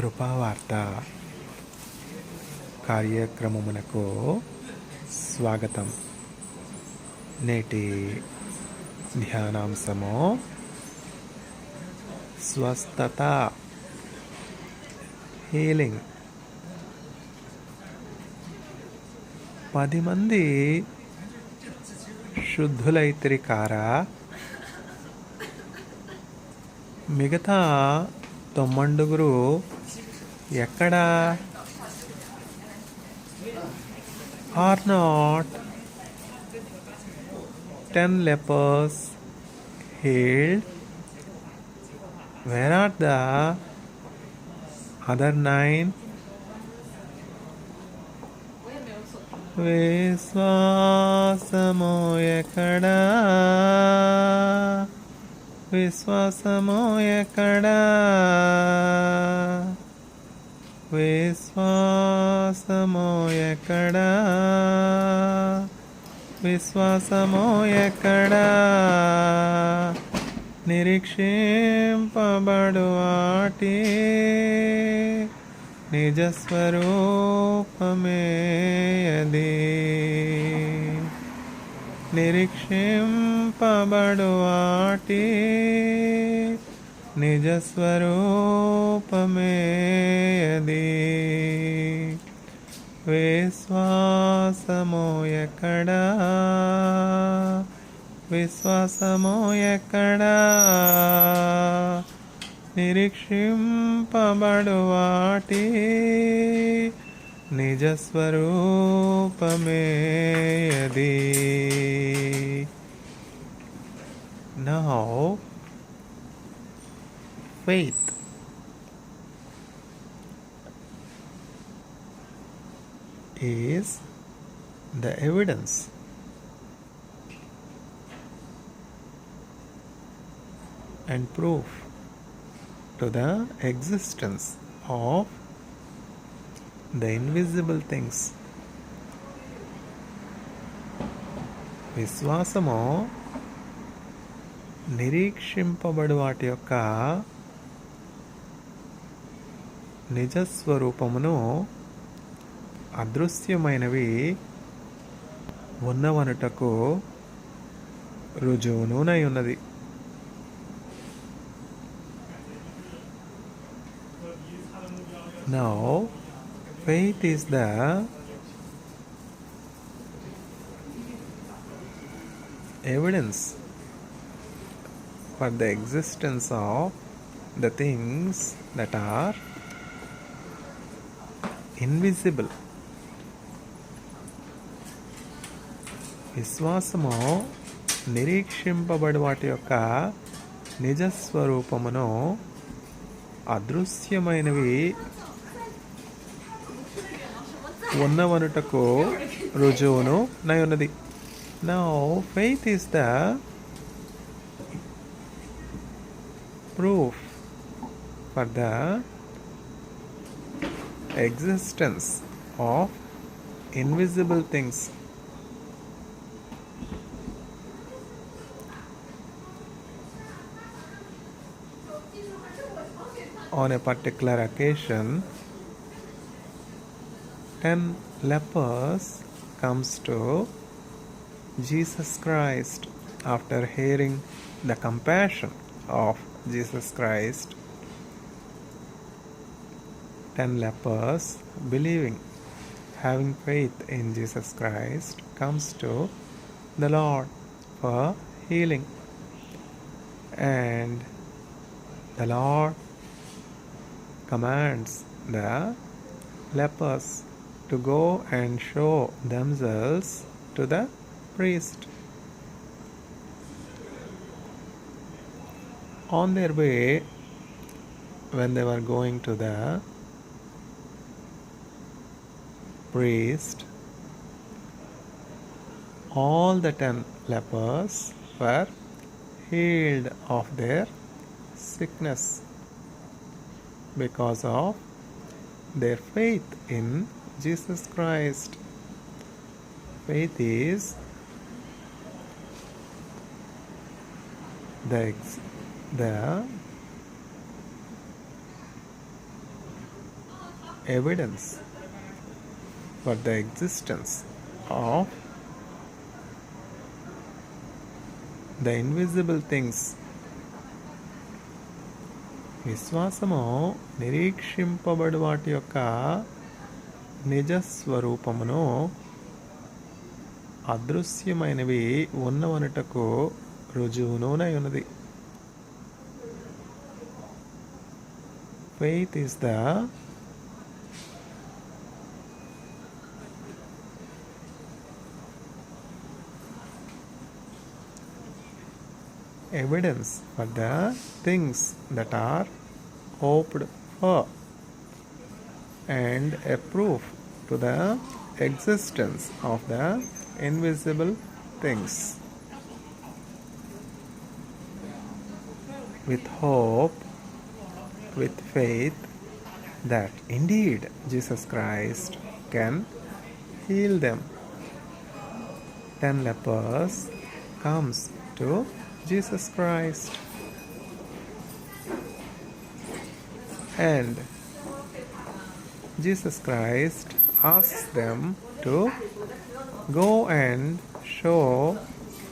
కృపావార్త కార్యక్రమమునకు స్వాగతం. నేటి ధ్యానాంశము స్వస్థత, హీలింగ్. 10 మంది శుద్ధులైతిరి కారా, మిగతా 9 ఎక్కడా? Are not 10 lepers healed? Where are the other 9? విశ్వాసము ఎక్కడా? విశ్వాసము ఎక్కడా? విశ్వాసము ఎక్కడా? విశ్వాసము ఎక్కడా? నిరీక్షింపబడు వాటి నిజస్వరూపమే అది. నిరీక్షింపబడు వాటి నిజస్వరూపమే అది. విశ్వాసము ఎక్కడా? విశ్వాసము ఎక్కడా? నిరీక్షింపబడు వాటి నిజస్వరూపమే అది. Now, faith is the evidence and proof to the existence of the invisible things. విశ్వాసము నిరీక్షింపబడు వాటి యొక్క నిజస్వరూపమును, అదృశ్యమైనవి ఉన్నవనుటకు రుజువునై ఉన్నది. Now, faith is the evidence for the existence of the things that are invisible. విశ్వాసము నిరీక్షింపబడి వాటి యొక్క నిజస్వరూపమును, అదృశ్యమైనవి ఉన్నవనుటకు రుజువును నై ఉన్నది. Now, faith is the proof for the existence of invisible things. On a particular occasion, 10 lepers comes to Jesus Christ after hearing the compassion of Jesus Christ. 10 lepers, believing, having faith in Jesus Christ, comes to the Lord for healing. And the Lord commands the lepers to go and show themselves to the priest. On their way, when they were going to the priest, all the 10 lepers were healed of their sickness because of their faith in Jesus Christ. Faith is the evidence for the existence of the invisible things. విశ్వాసము నిరీక్షింపబడు వాటి యొక్క నిజస్వరూపమును అదృశ్యమైనవి ఉన్నవనుటకు రుజువునై ఉన్నది. Faith is the evidence for the things that are hoped for and a proof to the existence of the invisible things. With hope, with faith that indeed Jesus Christ can heal them. 10 lepers comes to Jesus Christ and Jesus Christ asks them to go and show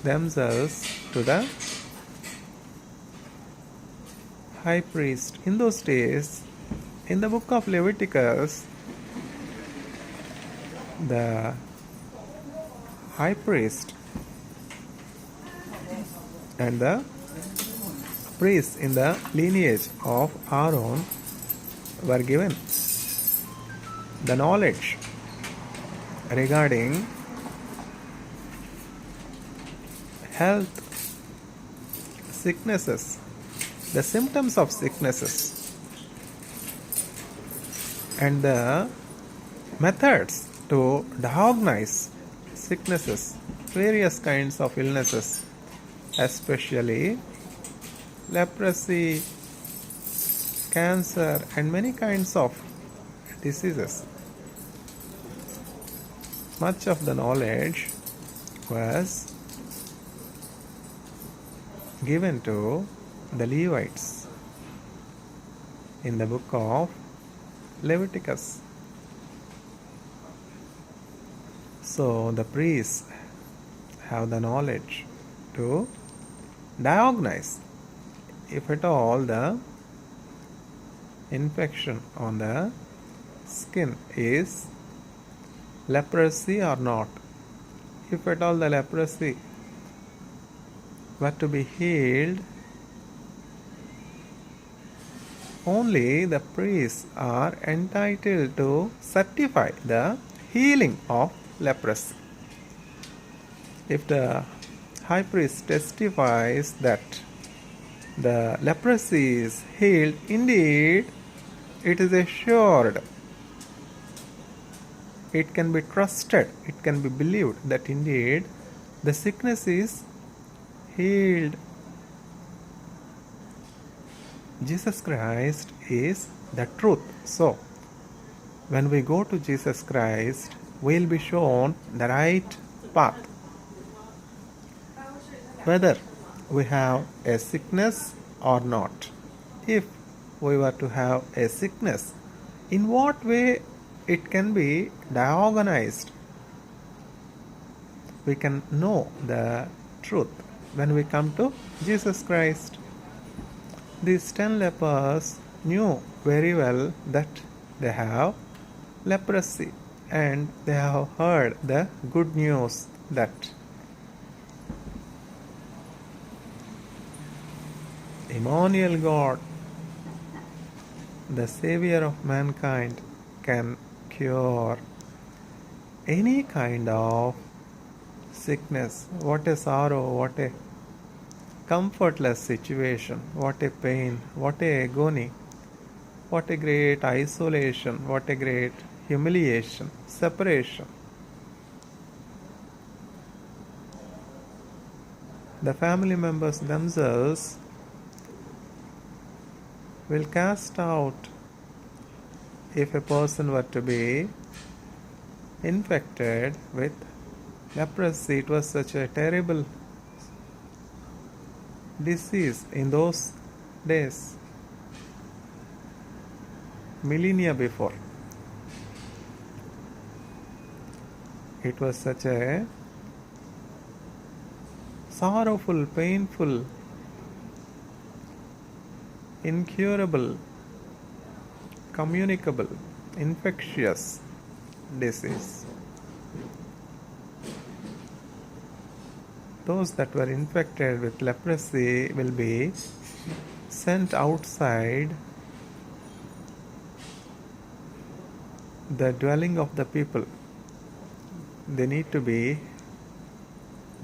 themselves to the high priest. In those days, in the book of Leviticus, the high priest and the priests in the lineage of Aaron were given the knowledge regarding health, sicknesses, the symptoms of sicknesses, and the methods to diagnose sicknesses, various kinds of illnesses, especially leprosy, cancer, and many kinds of diseases. Much of the knowledge was given to the Levites in the book of Leviticus. So the priests have the knowledge to diagnose if at all the infection on the skin is leprosy or not. If at all the leprosy were to be healed, only the priests are entitled to certify the healing of leprosy. If the high priest testifies that the leprosy is healed, indeed it is assured, it can be trusted, it can be believed that indeed the sickness is healed. Jesus Christ is the truth. So, when we go to Jesus Christ, we will be shown the right path. Whether we have a sickness or not. If we were to have a sickness, in what way it can be diagnosed? We can know the truth when we come to Jesus Christ. These 10 lepers knew very well that they have leprosy, and they have heard the good news that Emmanuel God, the Savior of mankind, can cure any kind of sickness. What a sorrow, what a comfortless situation, what a pain, what a agony, what a great isolation, what a great humiliation, separation. The family members themselves will cast out if a person were to be infected with leprosy. It was such a terrible disease in those days, millennia before. It was such a sorrowful, painful, incurable, communicable, infectious disease. Those that were infected with leprosy will be sent outside the dwelling of the people. They need to be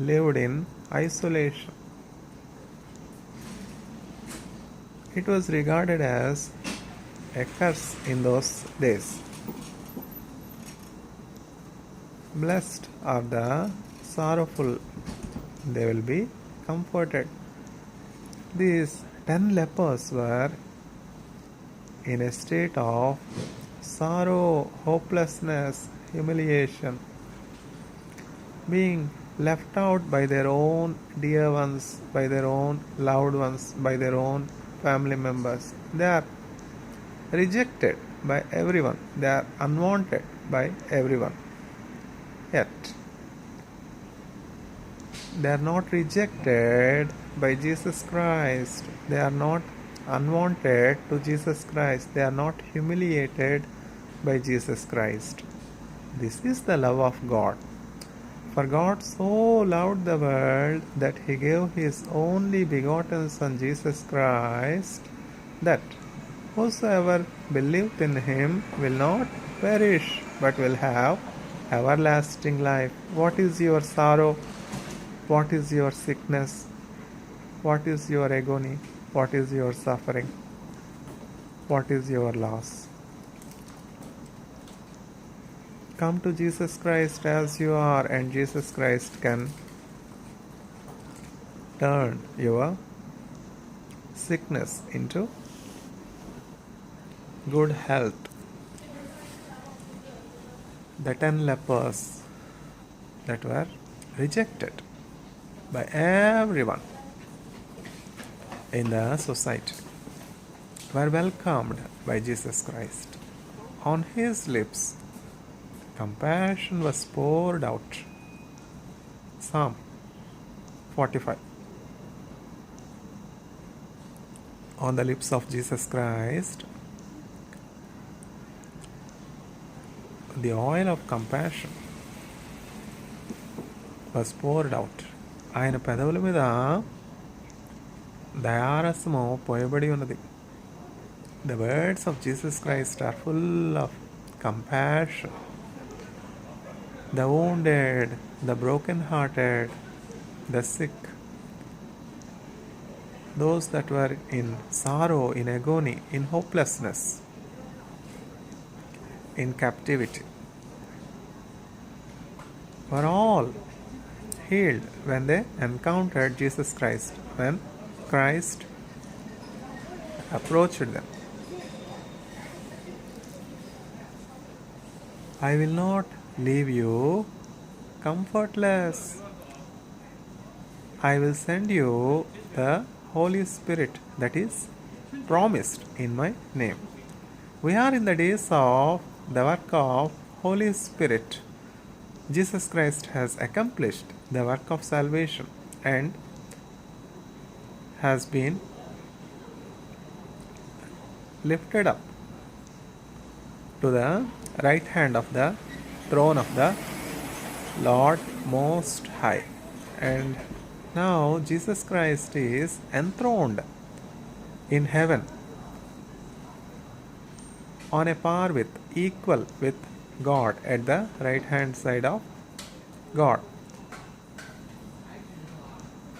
lived in isolation. It was regarded as a curse in those days. Blessed are the sorrowful, they will be comforted. These 10 lepers were in a state of sorrow, hopelessness, humiliation, being left out by their own dear ones, by their own loved ones, by their own family members. They are rejected by everyone, they are unwanted by everyone. Yet, they are not rejected by Jesus Christ, they are not unwanted to Jesus Christ, they are not humiliated by Jesus Christ. This is the love of God. For God so loved the world that He gave His only begotten Son Jesus Christ, that whosoever believeth in Him will not perish but will have everlasting life. What is your sorrow? What is your sickness? What is your agony? What is your suffering? What is your loss? Come to Jesus Christ as you are, and Jesus Christ can turn your sickness into good health. The 10 lepers that were rejected by everyone in the society were welcomed by Jesus Christ. On His lips, compassion was poured out. Psalm 45. On the lips of Jesus Christ, the oil of compassion was poured out. ఆయన పెదవుల మీద దయారసము పోయబడి ఉన్నది. The words of Jesus Christ are full of compassion. The wounded, the broken-hearted, the sick, those that were in sorrow, in agony, in hopelessness, in captivity, were all healed when they encountered Jesus Christ, when Christ approached them. I will not leave you comfortless. I will send you the Holy Spirit that is promised in my name. We are in the days of the work of Holy Spirit. Jesus Christ has accomplished the work of salvation and has been lifted up to the right hand of the throne of the Lord Most High. And now Jesus Christ is enthroned in heaven on a par with, equal with God at the right hand side of God.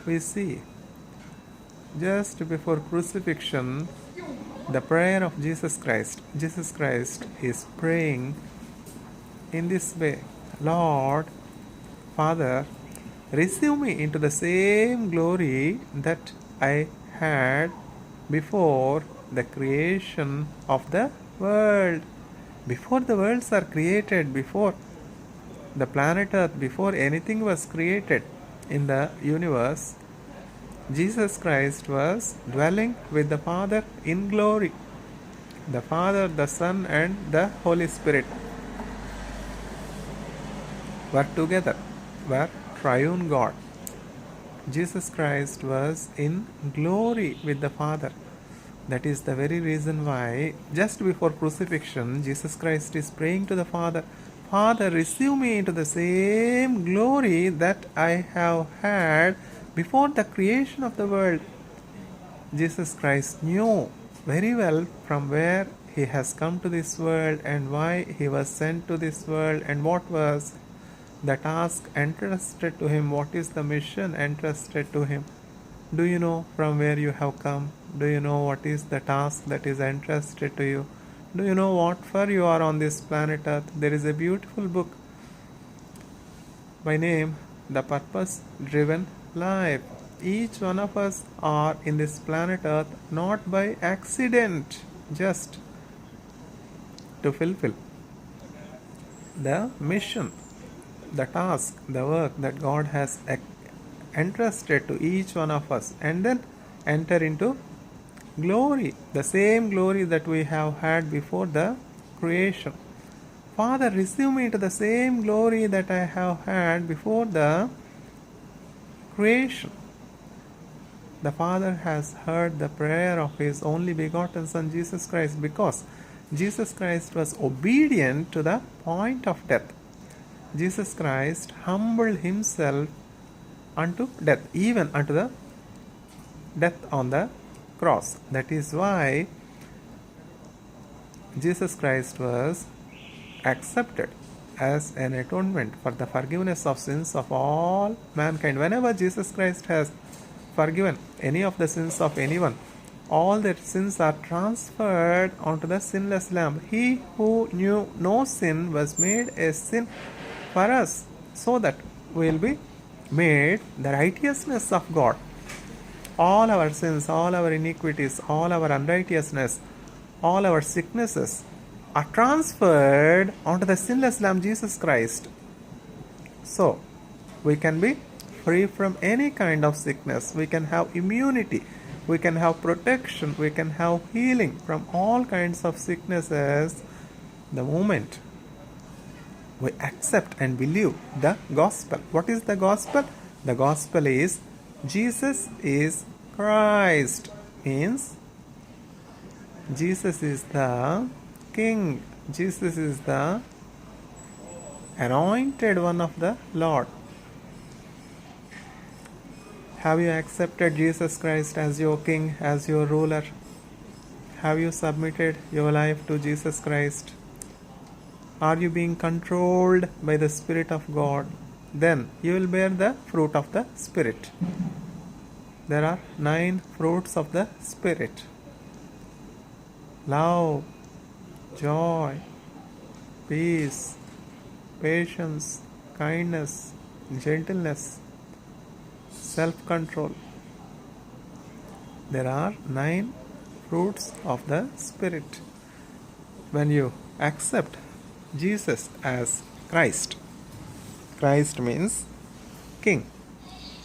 We see just before crucifixion the prayer of Jesus Christ. Jesus Christ is praying in this way: Lord, Father, receive me into the same glory that I had before the creation of the world. Before the worlds are created, before the planet Earth, before anything was created in the universe, Jesus Christ was dwelling with the Father in glory. The Father, the Son, and the Holy Spirit. were together, were triune God. Jesus Christ was in glory with the Father. That is the very reason why, just before crucifixion, Jesus Christ is praying to the Father, Father, receive me into the same glory that I have had before the creation of the world. Jesus Christ knew very well from where he has come to this world and why he was sent to this world and what was the task entrusted to him, what is the mission entrusted to him. Do you know from where you have come? Do you know what is the task that is entrusted to you? Do you know what for you are on this planet Earth? There is a beautiful book by name The Purpose Driven Life. Each one of us are in this planet Earth not by accident, just to fulfill the mission, the task, the work that God has entrusted to each one of us, and then enter into glory, the same glory that we have had before the creation. Father, receive me into the same glory that I have had before the creation. The Father has heard the prayer of His only begotten Son Jesus Christ, because Jesus Christ was obedient to the point of death. Jesus Christ humbled Himself unto death, even unto the death on the cross. That is why Jesus Christ was accepted as an atonement for the forgiveness of sins of all mankind. Whenever Jesus Christ has forgiven any of the sins of anyone, all their sins are transferred onto the sinless Lamb. He who knew no sin was made a sin for us, so that we will be made the righteousness of God. All our sins, all our iniquities, all our unrighteousness, all our sicknesses are transferred onto the sinless Lamb Jesus Christ. So, we can be free from any kind of sickness. We can have immunity. We can have protection. We can have healing from all kinds of sicknesses the moment we accept and believe the gospel. What is the gospel? The gospel is Jesus is Christ, means Jesus is the King. Jesus is the anointed one of the Lord. Have you accepted Jesus Christ as your King, as your ruler? Have you submitted your life to Jesus Christ? Are you being controlled by the Spirit of God? Then you will bear the fruit of the Spirit. There are 9 fruits of the Spirit: love, joy, peace, patience, kindness, gentleness, self-control. There are 9 fruits of the Spirit. When you accept Jesus as Christ, Christ means King,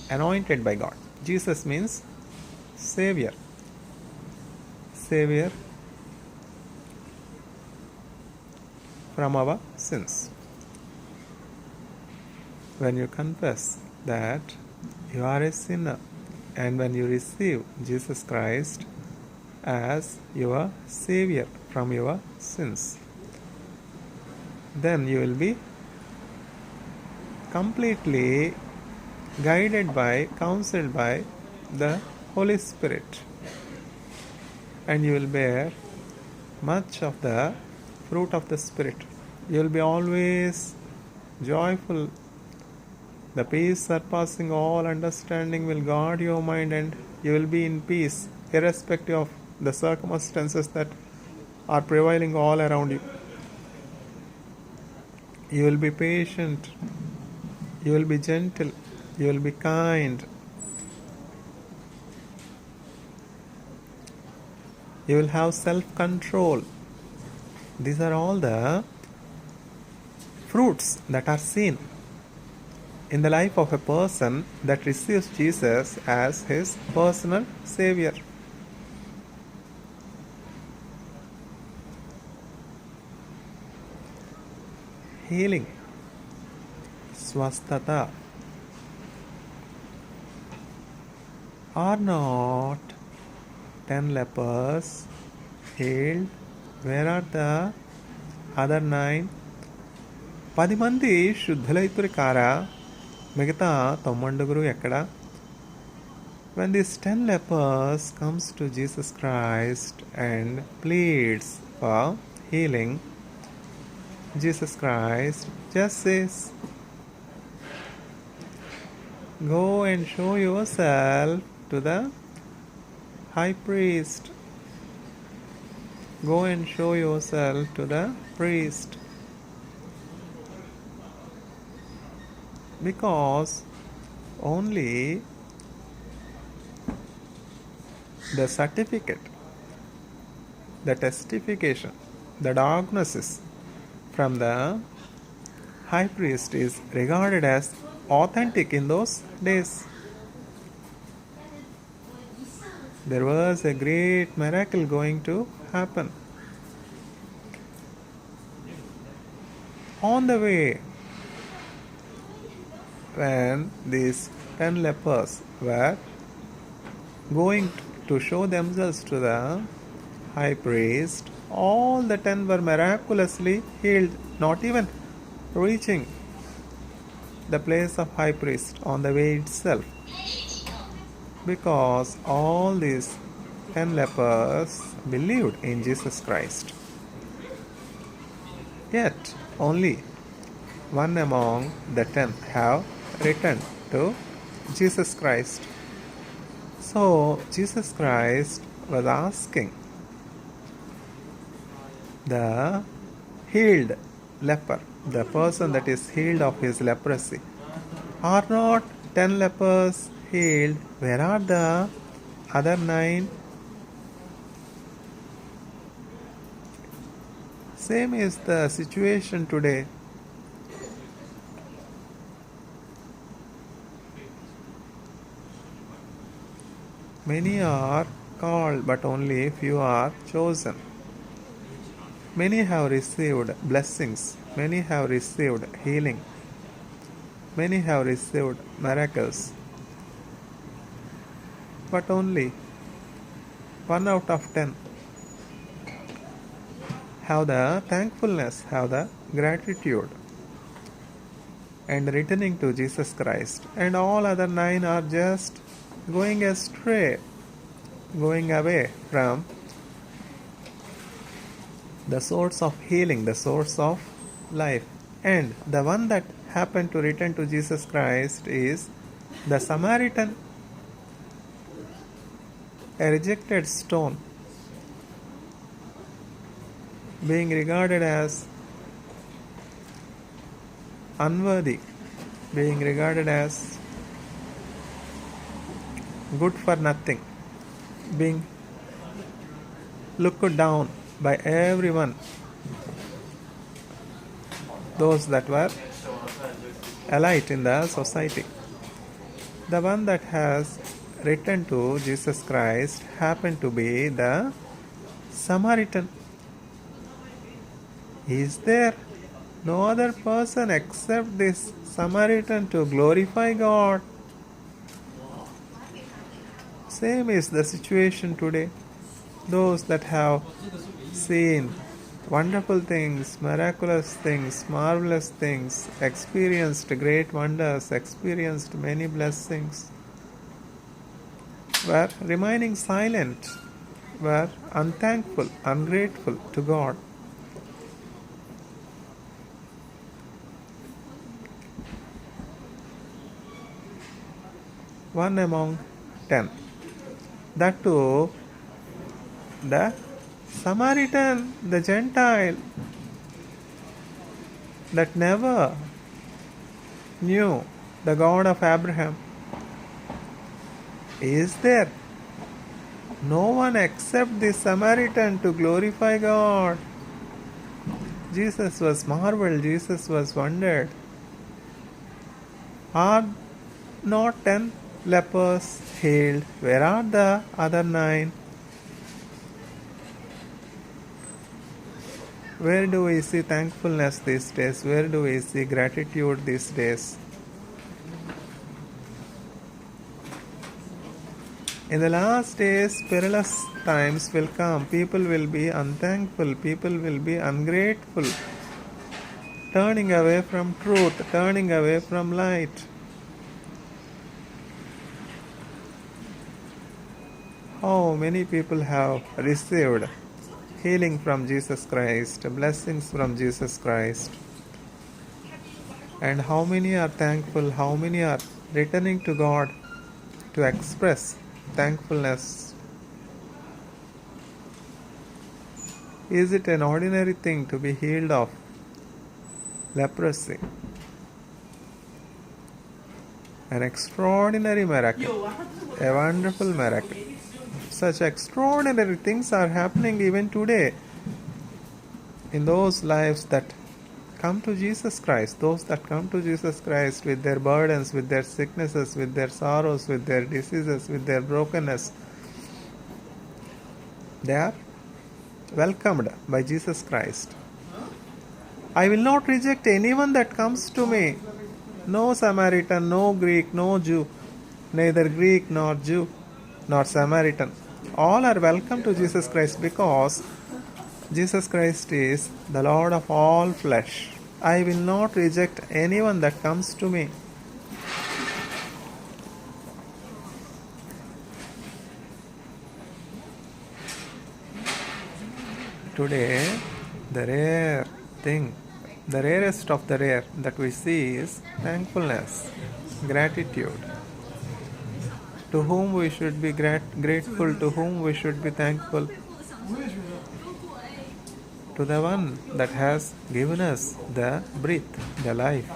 anointed by God. Jesus means Savior, Savior from our sins. When you confess that you are a sinner, and when you receive Jesus Christ as your Savior from your sins, then you will be completely guided by, counseled by the Holy Spirit, and you will bear much of the fruit of the Spirit. You will be always joyful. The peace surpassing all understanding will guard your mind, and you will be in peace irrespective of the circumstances that are prevailing all around you. You will be patient. You will be gentle. You will be kind. You will have self-control. These are all the fruits that are seen in the life of a person that receives Jesus as his personal Savior. Healing, swasthata. Are not 10 lepers healed? Where are the other 9? 10 మంది శుద్ధులైతురు కారా, మిగతా 90 ఎక్కడ? When these 10 lepers comes to Jesus Christ and pleads for healing, Jesus Christ just says, go and show yourself to the high priest. Go and show yourself to the priest. Because only the certificate, the testification, the diagnosis from the high priest is regarded as authentic in those days. There was a great miracle going to happen. On the way, when these 10 lepers were going to show themselves to the high priest, all the 10 were miraculously healed, not even reaching the place of high priest on the way itself. Because all these 10 lepers believed in Jesus Christ. Yet only one among the 10 have returned to Jesus Christ. So Jesus Christ was asking the healed leper, the person that is healed of his leprosy, are not 10 lepers healed? Where are the other 9? Same is the situation today. Many are called, but only few are chosen. Many have received blessings. Many have received healing. Many have received miracles. But only 1 out of 10 have the thankfulness, have the gratitude, and returning to Jesus Christ. And all other 9 are just going astray, going away from the source of healing, the source of life. And the one that happened to return to Jesus Christ is the Samaritan, a rejected stone, being regarded as unworthy, being regarded as good for nothing, being looked down by everyone, those that were elite in the society. The one that has returned to Jesus Christ happened to be the Samaritan. Is there no other person except this Samaritan to glorify God? Same is the situation today. Those that have seen wonderful things, miraculous things, marvelous things, experienced great wonders, experienced many blessings, were remaining silent, were unthankful, ungrateful to God. One among 10. That too, the Samaritan, the Gentile, that never knew the God of Abraham. Is there no one except the Samaritan to glorify God? Jesus was marveled, Jesus was wondered. Are not 10 lepers healed? Where are the other 9? Where do we see thankfulness these days? Where do we see gratitude these days? In the last days, perilous times will come. People will be unthankful. People will be ungrateful. Turning away from truth, turning away from light. How many people have received healing from Jesus Christ, blessings from Jesus Christ? And how many are thankful? How many are returning to God to express thankfulness? Is it an ordinary thing to be healed of leprosy? An extraordinary miracle, a wonderful miracle. Such extraordinary things are happening even today in those lives that come to Jesus Christ, those that come to Jesus Christ with their burdens, with their sicknesses, with their sorrows, with their diseases, with their brokenness. They are welcomed by Jesus Christ. I will not reject anyone that comes to me. No Samaritan, no Greek, no Jew, neither Greek nor Jew nor Samaritan. All are welcome to Jesus Christ because Jesus Christ is the Lord of all flesh. I will not reject anyone that comes to me. Today, the rare thing, the rarest of the rare that we see is thankfulness, gratitude. To whom we should be grateful, to whom we should be thankful. To the one that has given us the breath, the life.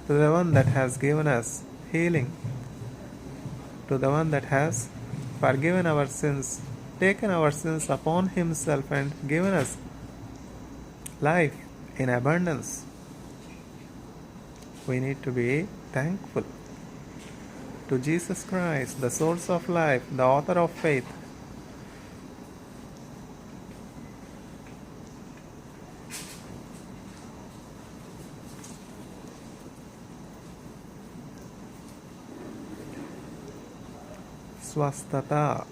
To the one that has given us healing. To the one that has forgiven our sins, taken our sins upon himself and given us life in abundance. We need to be thankful to Jesus Christ, the source of life, the author of faith. Swasthata,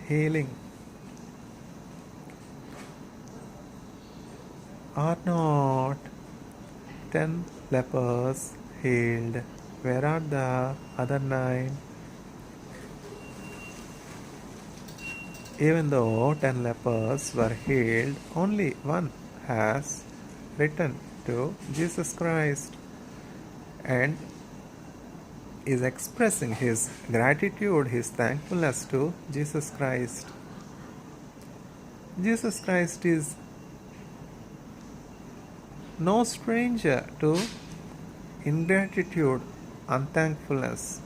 healing. Are not 10 lepers healed? Where are the other 9? Even though 10 lepers were healed, only one has returned to Jesus Christ and is expressing his gratitude, his thankfulness to Jesus Christ. Jesus Christ is no stranger to ingratitude, unthankfulness.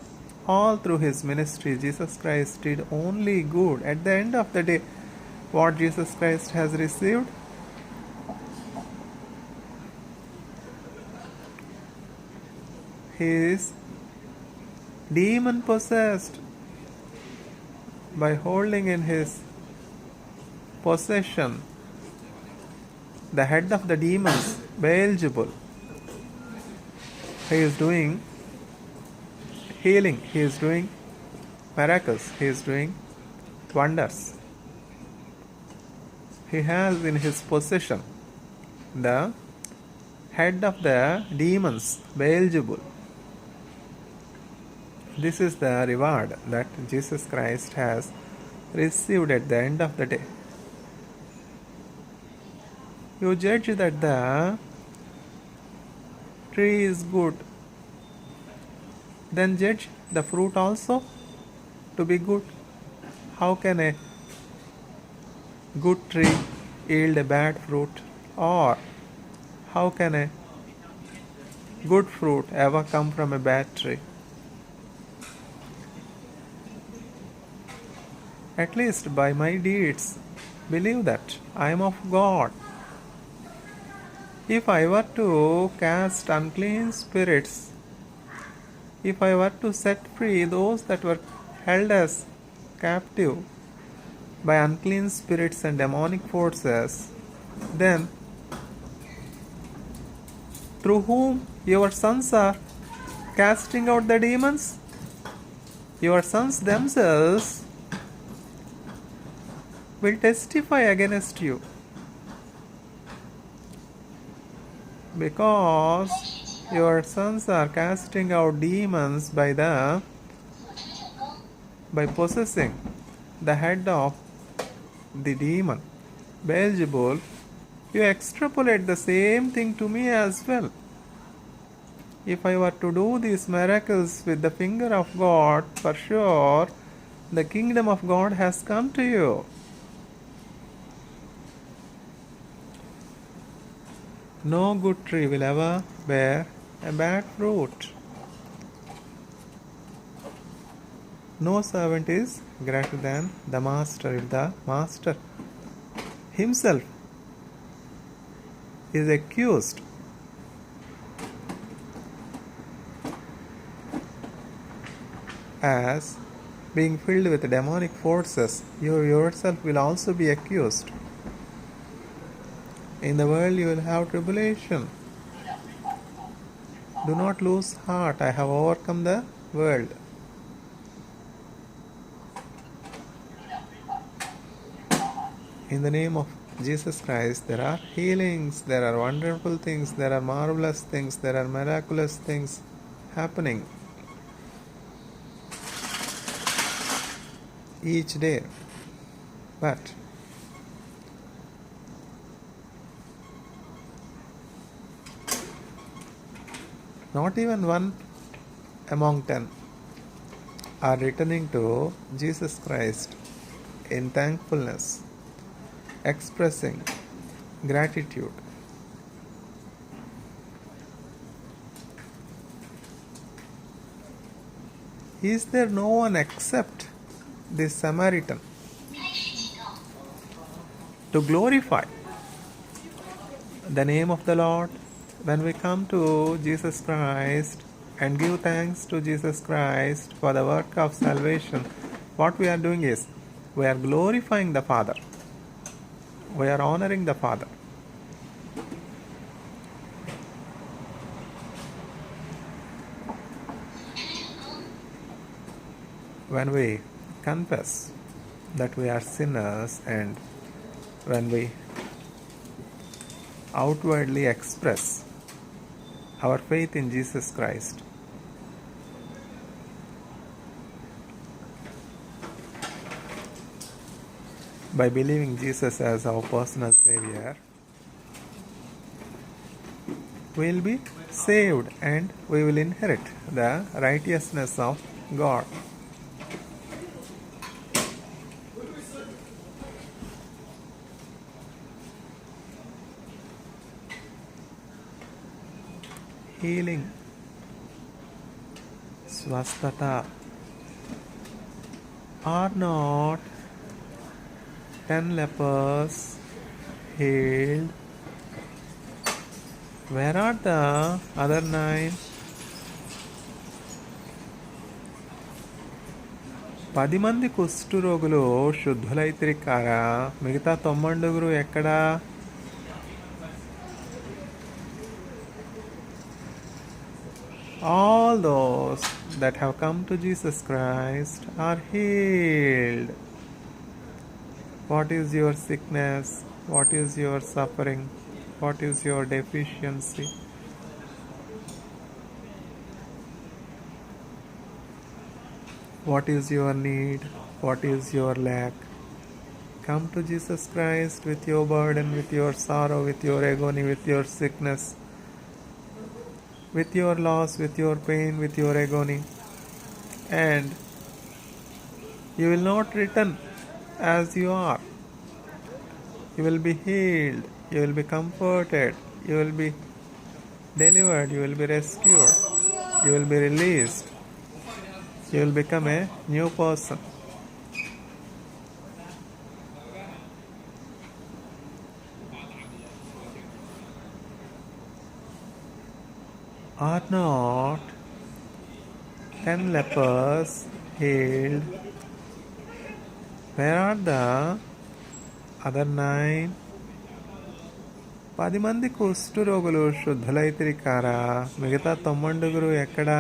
All through his ministry, Jesus Christ did only good. At the end of the day, what Jesus Christ has received? He is demon possessed by holding in his possession the head of the demons, Beelzebul. He is doing healing, he is doing miracles, he is doing wonders. He has in his possession the head of the demons, Beelzebul. This is the reward that Jesus Christ has received at the end of the day. You judge that the tree is good, then judge the fruit also to be good. How can a good tree yield a bad fruit? Or how can a good fruit ever come from a bad tree? At least by my deeds, believe that I am of God. If I were to cast unclean spirits, if I were to set free those that were held as captive by unclean spirits and demonic forces, Then, through whom your sons are casting out the demons, your sons themselves will testify against you, because your sons are casting out demons by possessing the head of the demon, Beelzebul. You extrapolate the same thing to me as well. If I were to do these miracles with the finger of God, for sure the kingdom of God has come to you. No good tree will ever bear a bad fruit. No servant is greater than the master. If the master himself is accused as being filled with demonic forces, you yourself will also be accused. In the world you will have tribulation. Do not lose heart. I have overcome the world. In the name of Jesus Christ, there are healings, there are wonderful things, there are marvelous things, there are miraculous things happening each day. But not even one among 10 are returning to Jesus Christ in thankfulness, expressing gratitude. Is there no one except this Samaritan to glorify the name of the Lord? When we come to Jesus Christ and give thanks to Jesus Christ for the work of salvation, what we are doing is we are glorifying the Father. We are honoring the Father. When we confess that we are sinners and when we outwardly express our faith in Jesus Christ, by believing Jesus as our personal Savior, we will be saved and we will inherit the righteousness of God. Healing, swasthata, are not 10 lepers healed? Where are the other 9? 10 మంది కుష్ఠరోగులు శుద్ధులైతిరి కారా, మిగతా 90 ఎక్కడా? All those that have come to Jesus Christ are healed. What is your sickness? What is your suffering? What is your deficiency? What is your need? What is your lack? Come to Jesus Christ with your burden, with your sorrow, with your agony, with your sickness, with your loss, with your pain, with your agony, and you will not return as you are. You will be healed, you will be comforted, you will be delivered, you will be rescued, you will be released, you will become a new person. Are not 10 lepers healed? Where are the other 9? 10 మంది కుష్ఠరోగులు శుద్ధులైతిరి కారా, మిగతా 90 ఎక్కడా?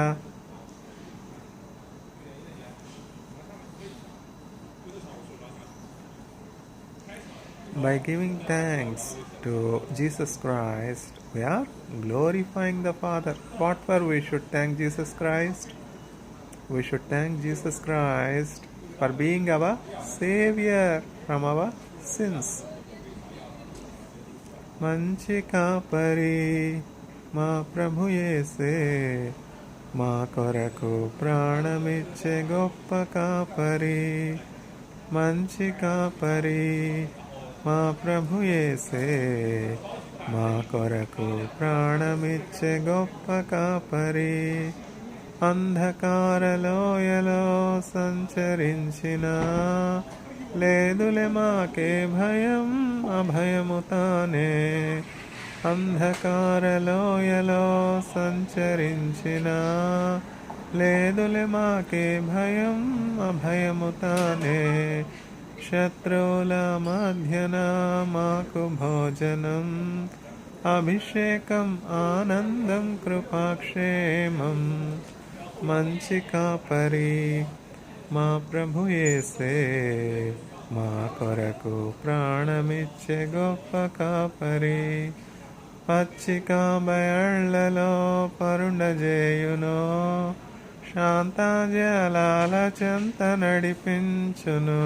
By giving thanks to Jesus Christ, we are glorifying the Father. What for we should thank Jesus Christ? We should thank Jesus Christ for being our Savior from our sins. మంచి కాపరి మా ప్రభు యేసే, మా కొరకు ప్రాణమిచ్చే గొప్ప కాపరి. మంచి కాపరి మా ప్రభు యేసే, మా కొరకు ప్రాణమిచ్చే గొప్ప కాపరి. అంధకారలోయలో సంచరించిన లేదులే మాకే భయం, అభయము తానే. అంధకారలోయలో సంచరించిన లేదులే మాకే భయం, అభయము తానే. శత్రువుల మధ్యన మాకు భోజనం, అభిషేకం ఆనందం కృపాక్షేమం. మంచి కాపరి మా ప్రభు యేసే, మా కొరకు ప్రాణమిచ్చే గొప్ప కాపరి. పచ్చిక బయళ్లలో పరుండజేయును, శాంత జలాల చెంత నడిపించును.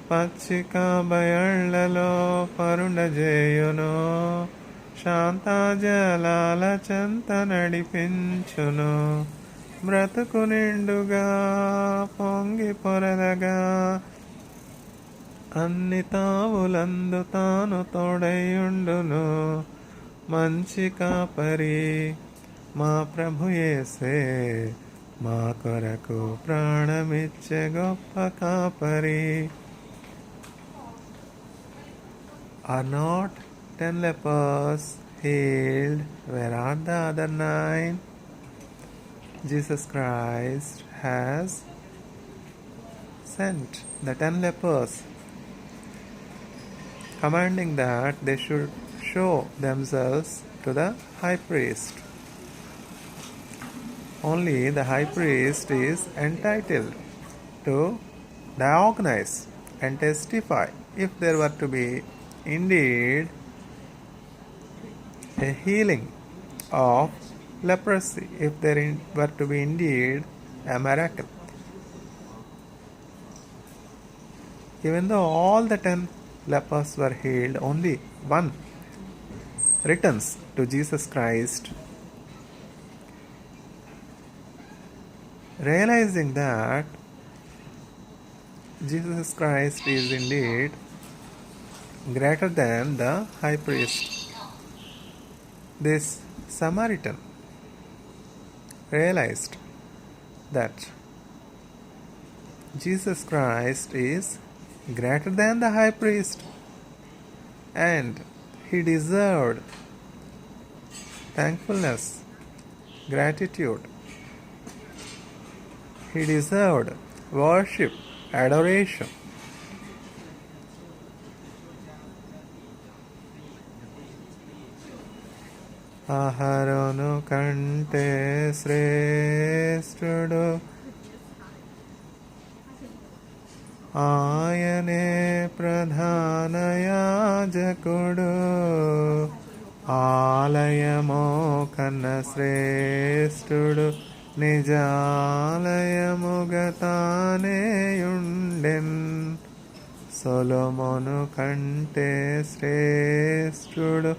పచ్చిక బయళ్లలో పరుండజేయును, శాంత జలాల చెంత నడిపించును. బ్రతుకు నిండుగా పొంగి పొరలగా, అన్ని తావులందు తాను తోడైయుండును. మంచి కాపరి మా ప్రభు యేసే, మా కొరకు ప్రాణమిచ్చే గొప్ప కాపరి. Are not 10 lepers healed? Where are the other 9? Jesus Christ has sent the 10 lepers, commanding that they should show themselves to the high priest. Only the high priest is entitled to diagnose and testify if there were to be indeed a healing of leprosy, if there were to be indeed a miracle. Even though all the 10 lepers were healed, only one returns to Jesus Christ, realizing that Jesus Christ is indeed greater than the high priest. This Samaritan realized that Jesus Christ is greater than the high priest, and he deserved thankfulness, gratitude. He deserved worship, adoration. ఆహారోను కంటే శ్రేష్ఠుడు ఆయనే ప్రధాన యాజకుడు. ఆలయమో కన్న శ్రేష్ఠుడు నిజాలయముగా తానేయుండెన్. సొలొమోను కంటే శ్రేష్ఠుడు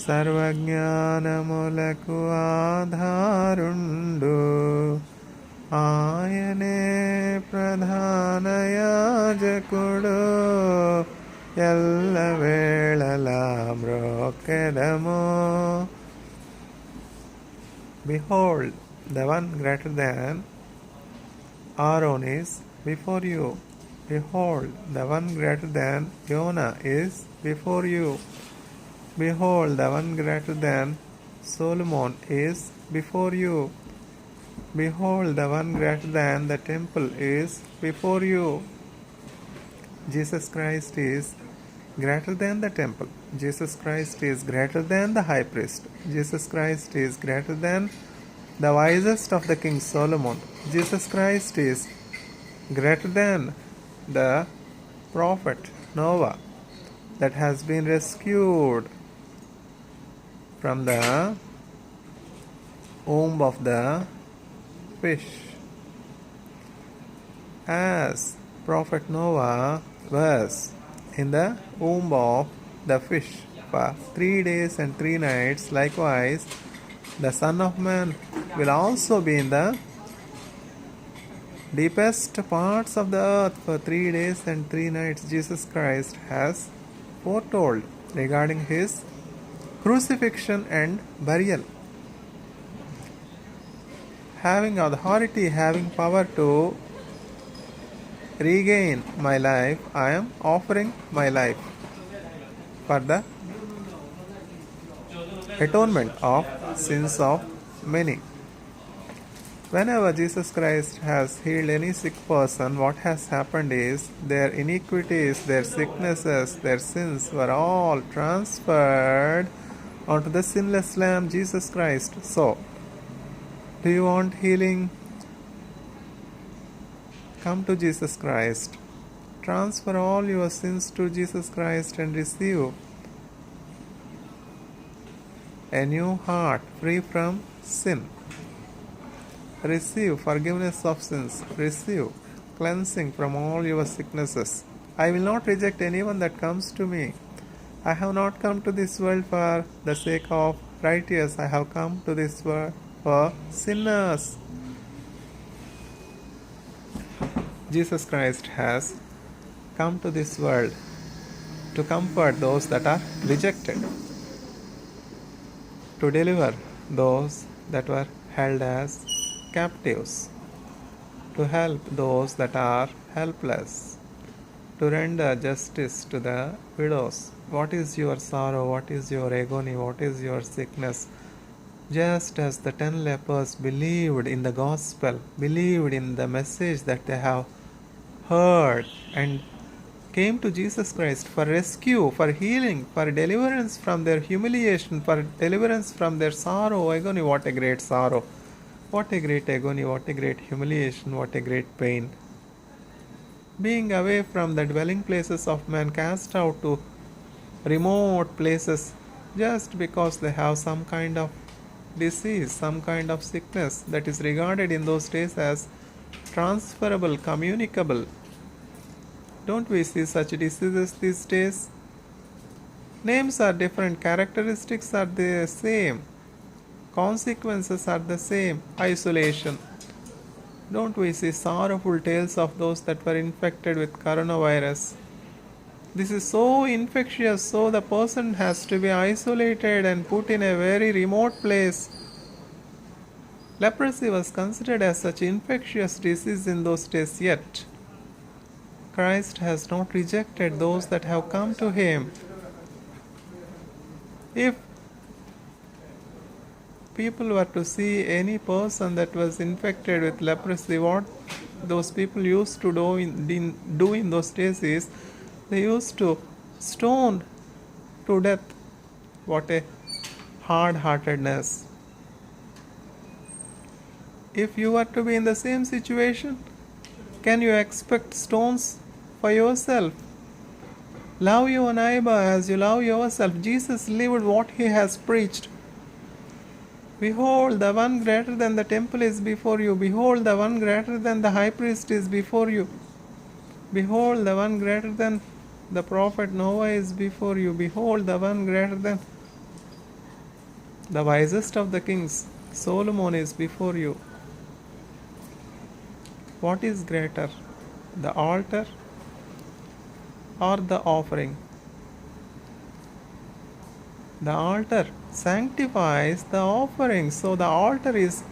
సర్వజ్ఞానములకు ఆధారుండు. ఆయనే ప్రధాన యాజకుడు ఎల్లవేళలా మ్రోకెదము. Behold, the one greater than Aaron is before you. Behold, the one greater than Jonah is before you. Behold, the one greater than Solomon is before you. Behold, the one greater than the temple is before you. Jesus Christ is greater than the temple. Jesus Christ is greater than the high priest. Jesus Christ is greater than the wisest of the King Solomon. Jesus Christ is greater than the prophet Noah that has been rescued from the womb of the fish. As prophet Noah was in the womb of the fish for 3 days and 3 nights, likewise the Son of Man will also be in the deepest parts of the earth for 3 days and 3 nights. Jesus Christ has foretold regarding his crucifixion and burial. Having authority, having power to regain my life, I am offering my life for the atonement of sins of many. Whenever Jesus Christ has healed any sick person, what has happened is their iniquities, their sicknesses, their sins were all transferred onto the sinless Lamb, Jesus Christ. So, do you want healing? Come to Jesus Christ. Transfer all your sins to Jesus Christ and receive a new heart free from sin. Receive forgiveness of sins. Receive cleansing from all your sicknesses. I will not reject anyone that comes to me. I have not come to this world for the sake of righteous. I have come to this world for sinners. Jesus Christ has come to this world to comfort those that are rejected, to deliver those that were held as captives, to help those that are helpless, to render justice to the widows. What is your sorrow? What is your agony? What is your sickness? Just as the 10 lepers believed in the gospel, believed in the message that they have heard, and came to Jesus Christ for rescue, for healing, for deliverance from their humiliation, for deliverance from their sorrow, agony. What a great sorrow! What a great agony! What a great humiliation! What a great pain! Being away from the dwelling places of man, cast out to remote places just because they have some kind of disease, some kind of sickness that is regarded in those days as transferable, communicable. Don't we see such diseases these days? Names are different, characteristics are the same, consequences are the same. Isolation. Don't we see sorrowful tales of those that were infected with coronavirus? This is so infectious, so the person has to be isolated and put in a very remote place. Leprosy was considered as such infectious disease in those days, yet Christ has not rejected those that have come to him. If people were to see any person that was infected with leprosy, what those people used to do in those days is they used to stone to death. What a hard-heartedness. If you were to be in the same situation, can you expect stones for yourself? Love your neighbor as you love yourself. Jesus lived what he has preached. Behold, the one greater than the temple is before you. Behold, the one greater than the high priest is before you. Behold, the one greater than the prophet Noah is before you. Behold, the one greater than the wisest of the kings, Solomon, is before you. What is greater, the altar or the offering? The altar sanctifies the offering, so the altar is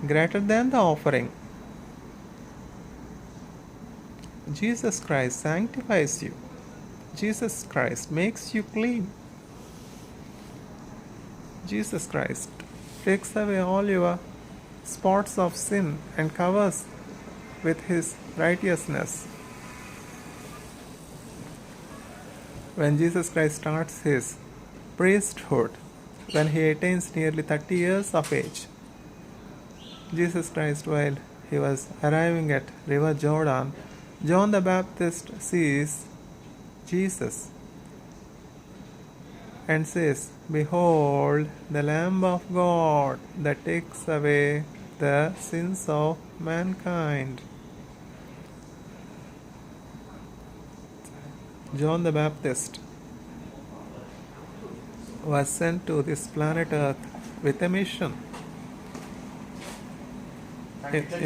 greater than the offering. Jesus Christ sanctifies you. Jesus Christ makes you clean. Jesus Christ takes away all your spots of sin and covers with his righteousness. when Jesus Christ starts his priesthood, when he attains nearly 30 years of age, Jesus Christ, while he was arriving at River Jordan, John the Baptist sees Jesus and says, "Behold, the Lamb of God that takes away the sins of mankind." John the Baptist was sent to this planet Earth with a mission.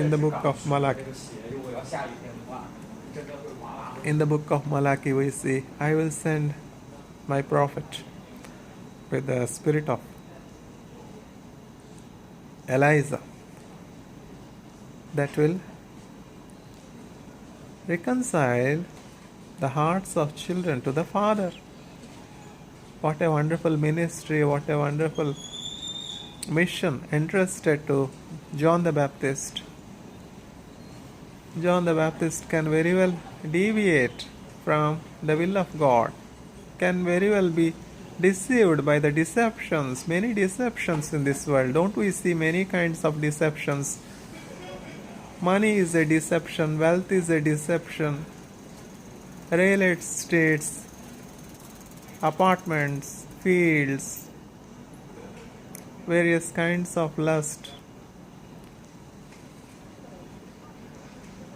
In the book of Malachi, we see, "I will send my prophet with the spirit of Elijah that will reconcile the hearts of children to the Father." What a wonderful ministry, what a wonderful mission entrusted to John the Baptist. John the Baptist can very well deviate from the will of God, can very well be deceived by the deceptions, many deceptions in this world. Don't we see many kinds of deceptions? Money is a deception, wealth is a deception, real estates, apartments, fields, various kinds of lust,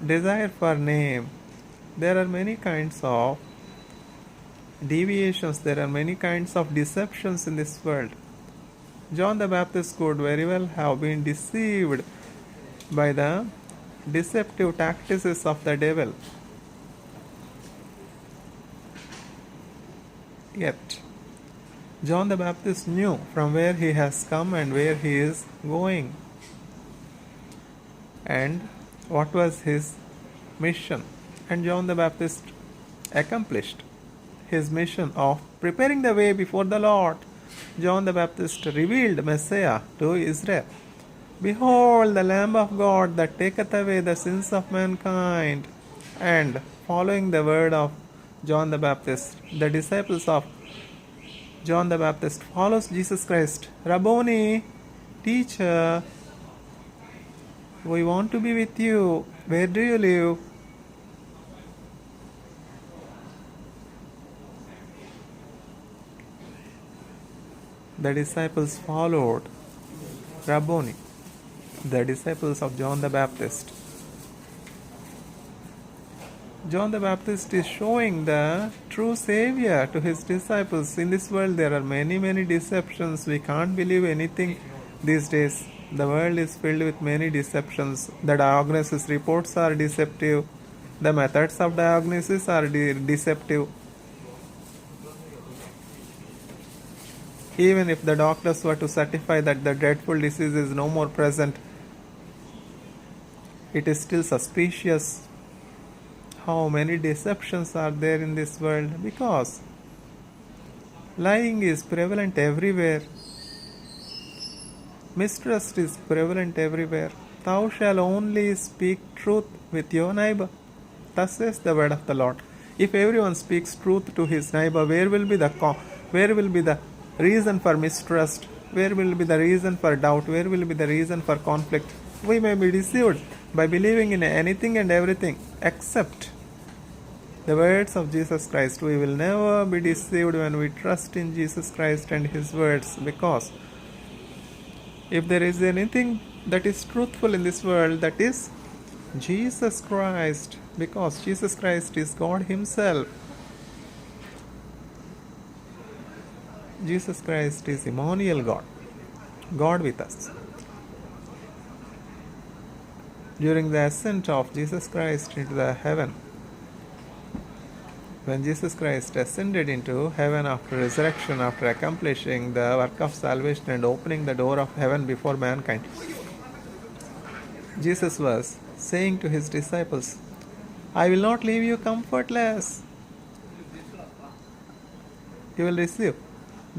desire for name. There are many kinds of deviations, there are many kinds of deceptions in this world. John the Baptist could very well have been deceived by the deceptive tactics of the devil. Yet, John the Baptist knew from where he has come and where he is going, and what was his mission. And John the Baptist accomplished his mission of preparing the way before the Lord. John the Baptist revealed Messiah to Israel. "Behold, the Lamb of God that taketh away the sins of mankind." And following the word of John the Baptist, the disciples of John the Baptist follows Jesus Christ. "Rabboni, teacher, we want to be with you. Where do you live?" The disciples followed Rabboni, the disciples of John the Baptist. John the Baptist is showing the true Savior to his disciples. In this world there are many, many deceptions. We can't believe anything these days. The world is filled with many deceptions. The diagnosis reports are deceptive. The methods of diagnosis are deceptive. Even if the doctors were to certify that the dreadful disease is no more present, it is still suspicious. How many deceptions are there in this world? Because lying is prevalent everywhere. Mistrust is prevalent everywhere. "Thou shalt only speak truth with your neighbor." Thus says the word of the Lord. If everyone speaks truth to his neighbor, where will be the reason for mistrust? Where will be the reason for doubt? Where will be the reason for conflict? We may be deceived by believing in anything and everything except the words of Jesus Christ. We will never be deceived when we trust in Jesus Christ and his words, because if there is anything that is truthful in this world, that is Jesus Christ, because Jesus Christ is God himself. Jesus Christ is Emmanuel, God with us. During the ascent of Jesus Christ into the heaven, when Jesus Christ ascended into heaven after resurrection, after accomplishing the work of salvation and opening the door of heaven before mankind, Jesus was saying to his disciples, "I will not leave you comfortless. You will receive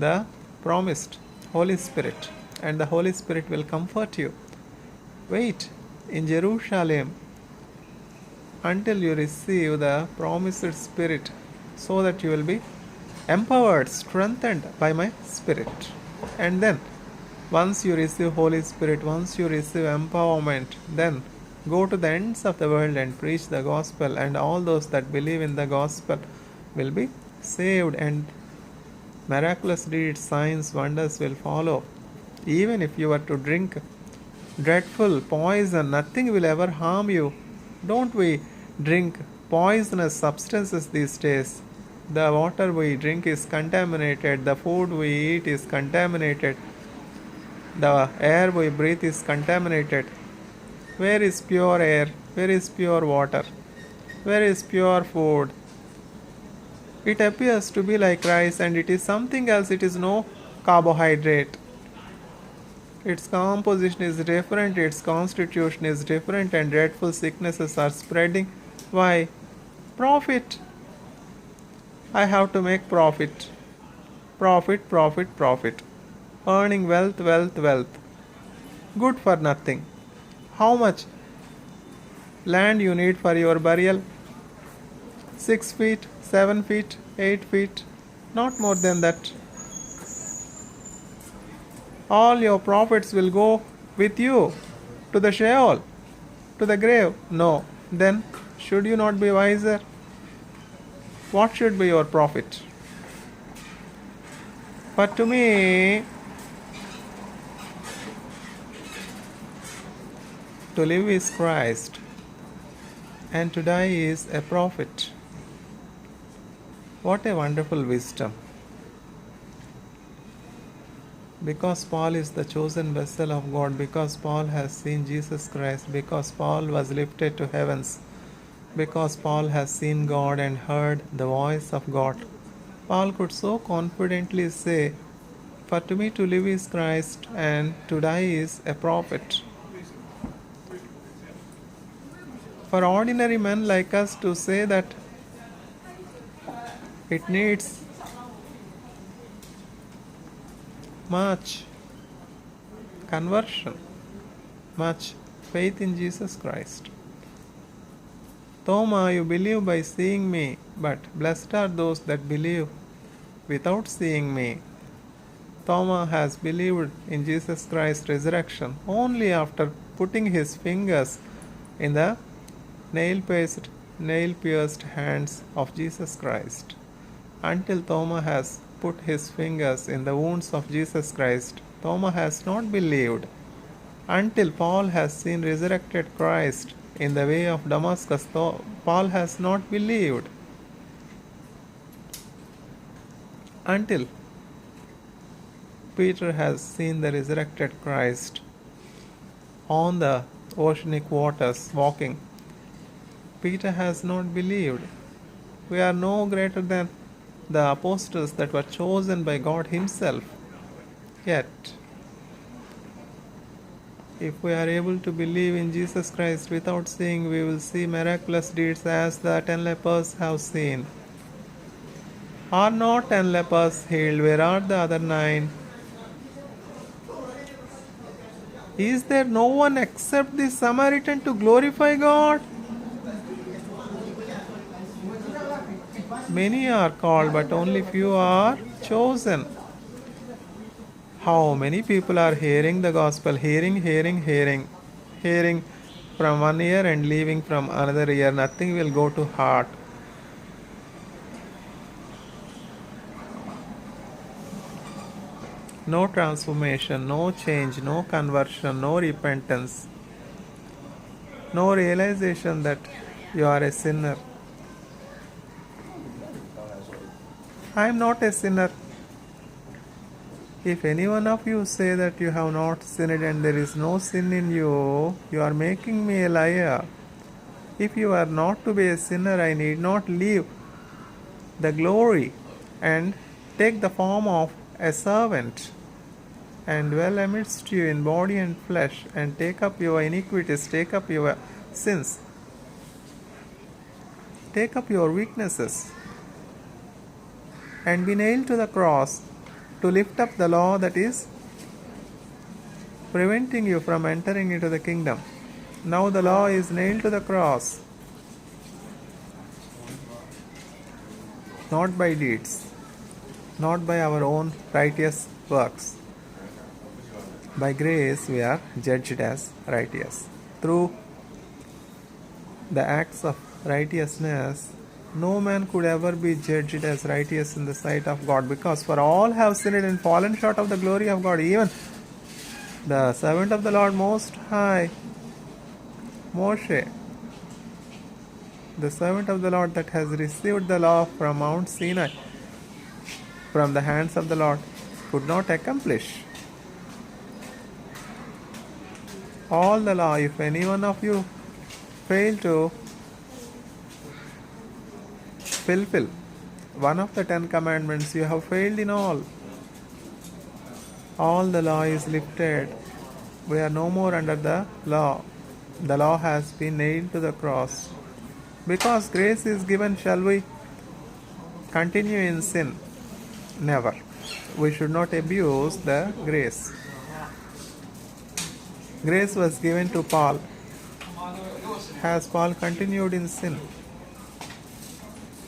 the promised Holy Spirit, and the Holy Spirit will comfort you. Wait in Jerusalem until you receive the promised Spirit, so that you will be empowered, strengthened by my Spirit. And then, once you receive Holy Spirit, once you receive empowerment, then go to the ends of the world and preach the gospel, and all those that believe in the gospel will be saved, and miraculous deeds, signs, wonders will follow. Even if you were to drink dreadful poison, nothing will ever harm you. Don't we drink poisonous substances these days? The water we drink is contaminated, the food we eat is contaminated, the air we breathe is contaminated. Where is pure air? Where is pure water? Where is pure food? It appears to be like rice, and it is something else. It is no carbohydrate. Its composition is different, its constitution is different, and dreadful sicknesses are spreading. Why? Profit. I have to make profit. Profit, profit, profit. Earning wealth, wealth, wealth. Good for nothing. How much land you need for your burial? 6 feet, 7 feet, 8 feet, not more than that. All your profits will go with you to the Sheol, to the grave. No. Then, should you not be wiser? What should be your profit? But to me, to live is Christ, and to die is a profit. What a wonderful wisdom. Because Paul is the chosen vessel of God, because Paul has seen Jesus Christ, because Paul was lifted to heavens, because Paul has seen God and heard the voice of God, Paul could so confidently say, "For to me to live is Christ, and to die is a profit." For ordinary men like us to say that, it needs much conversion, much faith in Jesus Christ. Thoma, you believe by seeing me, but blessed are those that believe without seeing me. Thoma has believed in Jesus Christ's resurrection only after putting his fingers in the nail-pierced hands of Jesus Christ. Until Thoma has put his fingers in the wounds of Jesus Christ, Thoma has not believed. Until Paul has seen resurrected Christ in the way of Damascus, Paul has not believed. Until Peter has seen the resurrected Christ on the oceanic waters walking, Peter has not believed. We are no greater than the apostles that were chosen by God Himself. Yet, if we are able to believe in Jesus Christ without seeing, we will see miraculous deeds as the 10 lepers have seen. Are not 10 lepers healed? Where are the other 9? Is there no one except the Samaritan to glorify God? Many are called, but only few are chosen. How many people are hearing the gospel, hearing from one ear and leaving from another ear? Nothing will go to heart. No transformation, no change, no conversion, no repentance, no realization that you are a sinner. I am not a sinner. If any one of you say that you have not sinned and there is no sin in you, you are making me a liar. If you are not to be a sinner, I need not leave the glory and take the form of a servant and dwell amidst you in body and flesh and take up your iniquities, take up your sins, take up your weaknesses and be nailed to the cross to lift up the law that is preventing you from entering into the kingdom. Now the law is nailed to the cross, not by deeds. not by our own righteous works. By grace we are judged as righteous. Through the acts of righteousness, no man could ever be judged as righteous in the sight of God, because for all have sinned and fallen short of the glory of God. Even the servant of the Lord Most High, Moshe, the servant of the Lord that has received the law from Mount Sinai from the hands of the Lord, could not accomplish all the law. If any one of you fail to fulfill one of the 10 commandments, you have failed in all. All the law is lifted. We are no more under the law. The law has been nailed to the cross. Because grace is given, shall we continue in sin? Never. We should not abuse the grace. Grace was given to Paul. Has Paul continued in sin?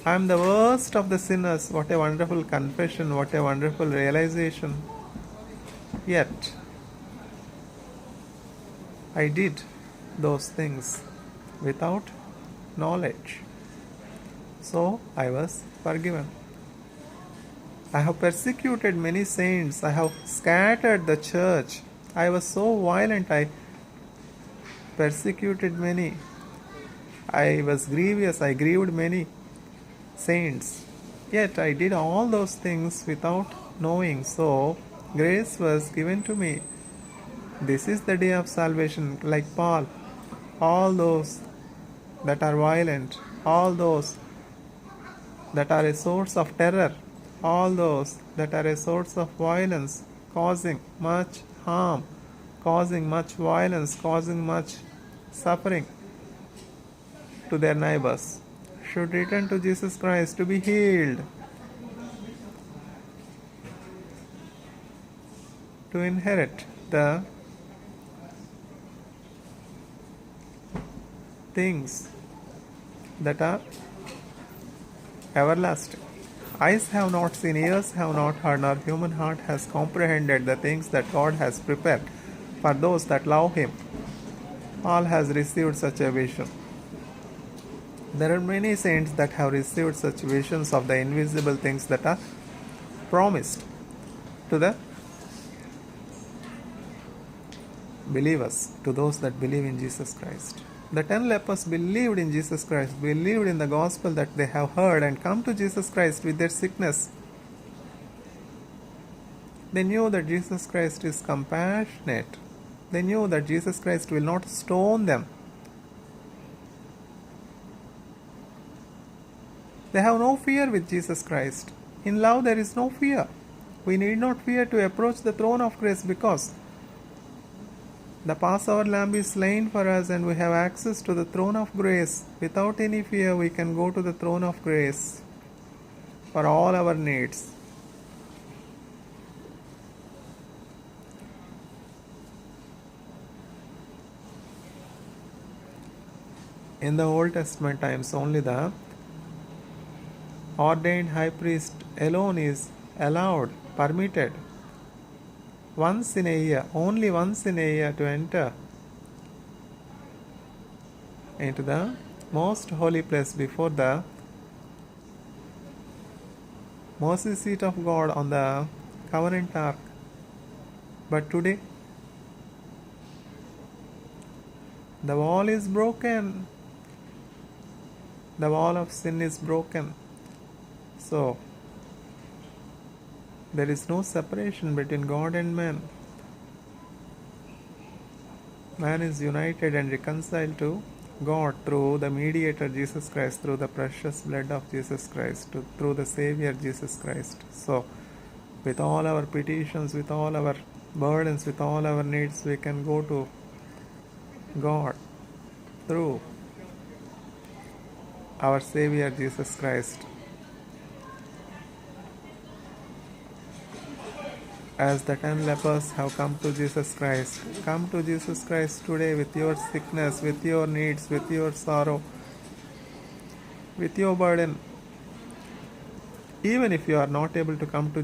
I am the worst of the sinners. What a wonderful confession, what a wonderful realization. Yet, I did those things without knowledge. So, I was forgiven. I have persecuted many saints. I have scattered the church. I was so violent. I persecuted many. I was grievous. I grieved many saints. Yet I did all those things without knowing. So, grace was given to me. This is the day of salvation. Like Paul, all those that are violent, all those that are a source of terror, all those that are a source of violence, causing much harm, causing much violence, causing much suffering to their neighbors, should return to Jesus Christ to be healed, to inherit the things that are everlasting. Eyes have not seen, ears have not heard, nor human heart has comprehended the things that God has prepared for those that love Him. All has received such a vision. There are many saints that have received such visions of the invisible things that are promised to the believers, to those that believe in Jesus Christ. The 10 lepers believed in Jesus Christ, believed in the gospel that they have heard, and come to Jesus Christ with their sickness. They knew that Jesus Christ is compassionate. They knew that Jesus Christ will not stone them. They have no fear with Jesus Christ. In love there is no fear. We need not fear to approach the throne of grace, because the Passover lamb is slain for us and we have access to the throne of grace. Without any fear we can go to the throne of grace for all our needs. In the Old Testament times, only the ordained high priest alone is allowed, permitted, once in a year, only once in a year, to enter into the most holy place before the mercy seat of God on the covenant ark. But today, the wall is broken. The wall of sin is broken. So, there is no separation between God and man. Man is united and reconciled to God through the mediator Jesus Christ, through the precious blood of Jesus Christ, through the Savior Jesus Christ. So, with all our petitions, with all our burdens, with all our needs, we can go to God through our Savior Jesus Christ. As the 10 lepers have come to Jesus Christ, come to Jesus Christ today with your sickness, with your needs, with your sorrow, with your burden. even if you are not able to come to